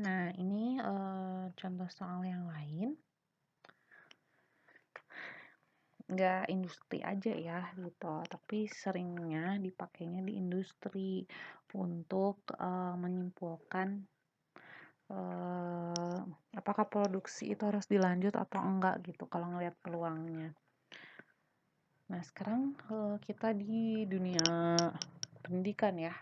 Nah, ini contoh soal yang lain. Nggak industri aja ya gitu, tapi seringnya dipakainya di industri untuk menyimpulkan apakah produksi itu harus dilanjut atau enggak gitu kalau ngelihat peluangnya. Nah, sekarang kita di dunia pendidikan ya.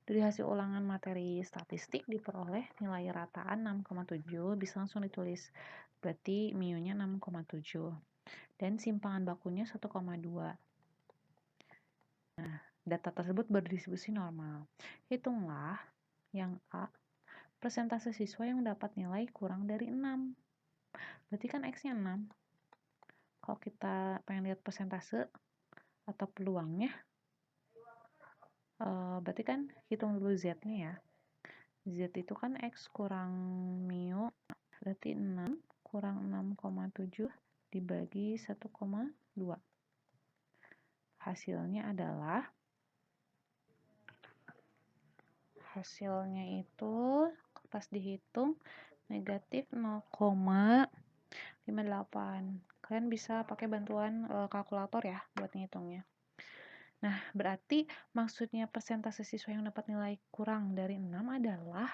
Dari hasil ulangan materi statistik diperoleh nilai rataan 6,7, bisa langsung ditulis. Berarti MIU-nya 6,7 dan simpangan bakunya 1,2. Nah, data tersebut berdistribusi normal. Hitunglah yang A, persentase siswa yang mendapat nilai kurang dari 6. Berarti kan X-nya 6. Kalau kita pengen lihat persentase atau peluangnya, berarti kan hitung dulu Z-nya ya. Z itu kan X kurang MIU, berarti 6 kurang 6,7 dibagi 1,2. Hasilnya itu pas dihitung negatif 0,58. Kalian bisa pakai bantuan kalkulator ya buat ngitungnya. Nah, berarti maksudnya persentase siswa yang dapat nilai kurang dari 6 adalah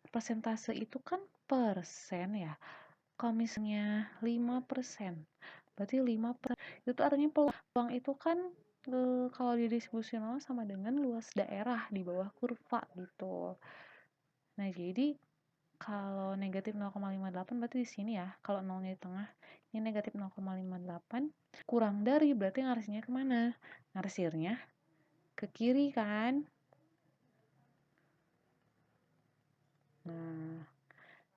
persentase itu kan persen ya. Kalau misalnya 5%, berarti 5%. Itu artinya peluang itu kan kalau didistribusi nol sama dengan luas daerah di bawah kurva gitu. Nah, jadi kalau negatif 0,58 berarti di sini ya, kalau nolnya di tengah, ini negatif 0,58, kurang dari berarti ngarsirnya kemana? Ngarsirnya ke kiri kan? Nah,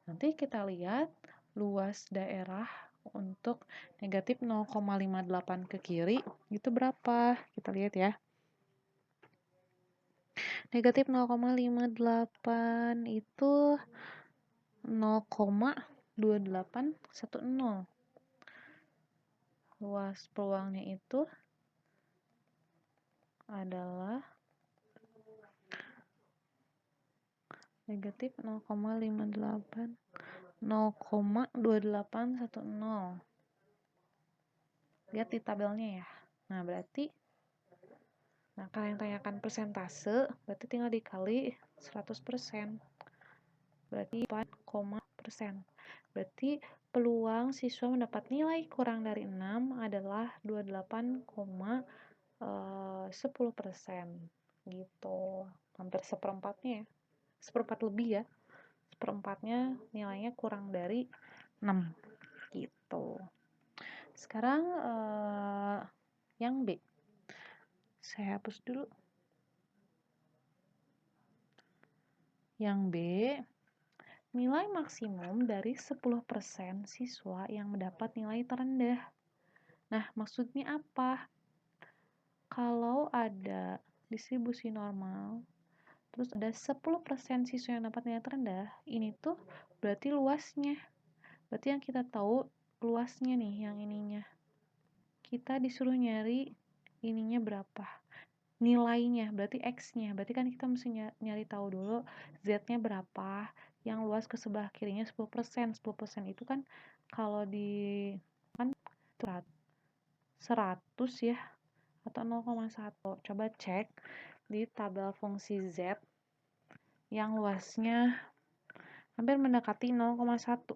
nanti kita lihat luas daerah untuk negatif 0,58 ke kiri itu berapa? Kita lihat ya. Negatif 0,58 itu 0,2810. Luas peluangnya itu adalah negatif 0,58 0,2810. Lihat di tabelnya ya. Nah, berarti kalau yang tanyakan persentase, berarti tinggal dikali 100%. Berarti 4%. Berarti peluang siswa mendapat nilai kurang dari 6 adalah 28,10%. Gitu. Hampir seperempatnya ya. Seperempat lebih ya. Seperempatnya nilainya kurang dari 6. Gitu. Sekarang yang B. Saya hapus dulu. Yang B, nilai maksimum dari 10% siswa yang mendapat nilai terendah. Nah, maksudnya apa? Kalau ada distribusi normal, terus ada 10% siswa yang dapat nilai terendah, ini tuh berarti luasnya. Berarti yang kita tahu luasnya nih, yang ininya. Kita disuruh nyari ininya berapa. Nilainya, berarti X-nya. Berarti kan kita mesti nyari tahu dulu Z-nya berapa. Yang luas ke sebelah kirinya 10%. 10% itu kan kalau di kan 100 ya atau 0,1. Coba cek di tabel fungsi Z yang luasnya hampir mendekati 0,1.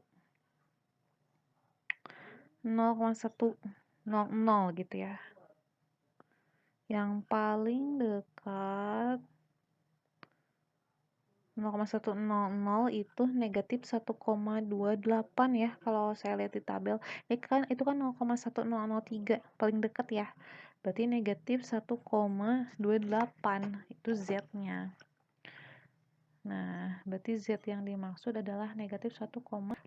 0,100 gitu ya. Yang paling dekat 0,100 itu negatif 1,28 ya kalau saya lihat di tabel. Itu kan 0,1003 paling dekat ya. Berarti negatif 1,28 itu Z-nya. Nah, berarti Z yang dimaksud adalah negatif 1,8.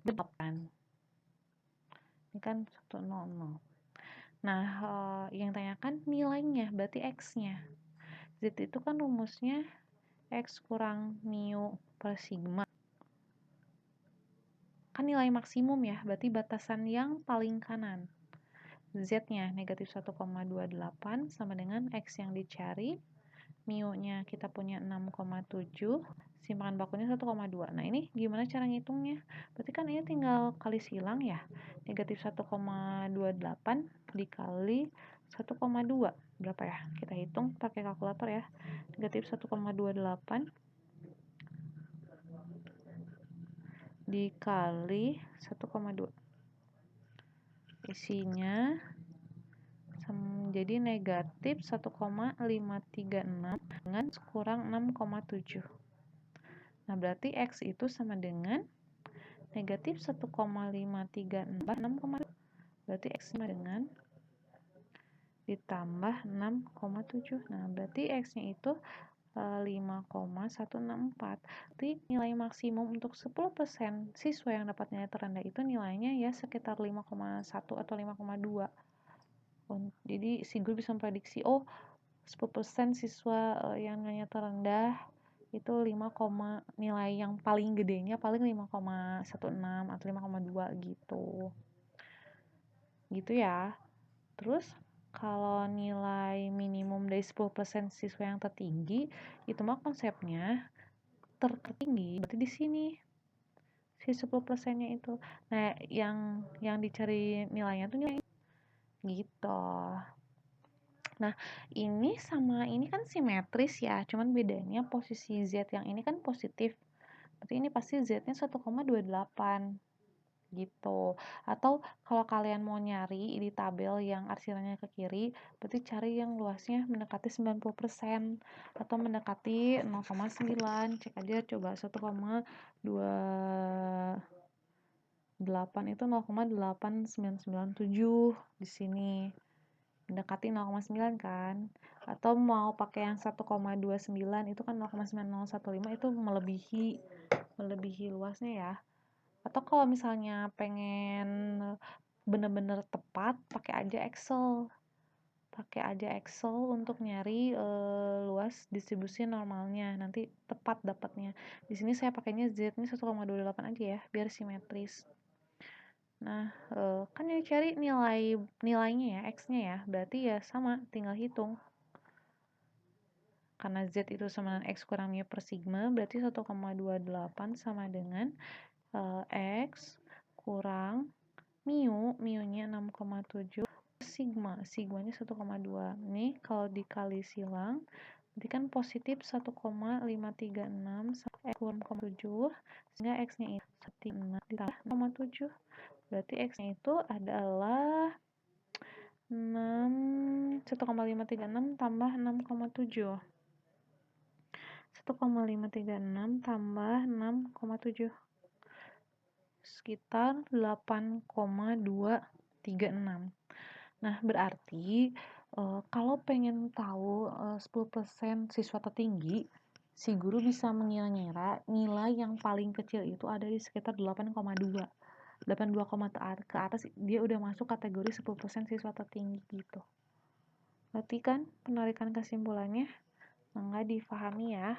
Ini kan 100. Nah, yang tanyakan nilainya, berarti X-nya. Z itu kan rumusnya X kurang MIU per sigma. Kan nilai maksimum ya, berarti batasan yang paling kanan. Z-nya negatif 1,28 sama dengan X yang dicari, mu-nya kita punya 6,7, simpanan bakunya 1,2. Nah, ini gimana cara ngitungnya? Berarti kan ini tinggal kali silang ya. Negatif 1,28 dikali 1,2. Berapa ya? Kita hitung pakai kalkulator ya. Negatif 1,28 dikali 1,2. Isinya jadi negatif 1,536 dengan kurang 6,7. Nah, berarti X itu sama dengan negatif 1,536 6,7. Berarti X sama dengan ditambah 6,7. Nah, berarti X-nya itu 5,164. Jadi nilai maksimum untuk 10% siswa yang dapat nilai terendah itu nilainya ya sekitar 5,1 atau 5,2. Jadi si guru bisa memprediksi 10% siswa yang nilainya terendah itu nilai yang paling gedenya paling 5,16 atau 5,2 gitu. Gitu ya. Terus kalau nilai minimum dari 10% siswa yang tertinggi, itu mah konsepnya tertinggi berarti di sini si 10%-nya itu. Nah, yang dicari nilainya tuh nilai gitu. Nah, ini sama ini kan simetris ya, cuman bedanya posisi Z yang ini kan positif. Berarti ini pasti Z-nya 1,28 gitu. Atau kalau kalian mau nyari di tabel yang arsirannya ke kiri, berarti cari yang luasnya mendekati 90% atau mendekati 0,9. Cek aja coba 1,28 itu 0,8997 di sini. Mendekati 0,9 kan. Atau mau pakai yang 1,29 itu kan 0,9015 itu melebihi luasnya ya. Atau kalau misalnya pengen bener-bener tepat, pakai aja Excel untuk nyari luas distribusi normalnya, nanti tepat dapatnya. Di sini saya pakainya Z ini 1,28 aja ya, biar simetris. Nah, kan yang cari nilainya ya, X-nya ya, berarti ya sama, tinggal hitung. Karena Z itu sama dengan X kurang mu per sigma, berarti 1,28 sama dengan X kurang mu-nya 6,7 sigmanya 1,2. Nih kalau dikali silang berarti kan positif 1,536 sama X kurang 0,7 sehingga X-nya itu 6 ditambah 0,7. Berarti X-nya itu adalah 1,536 tambah 6,7. 1,536 tambah 6,7 sekitar 8,236. Nah, berarti kalau pengen tahu 10% siswa tertinggi, si guru bisa mengira-ngira nilai yang paling kecil itu ada di sekitar 8,2. 82, ke atas dia udah masuk kategori 10% siswa tertinggi gitu. Berarti kan penarikan kesimpulannya nggak difahami ya.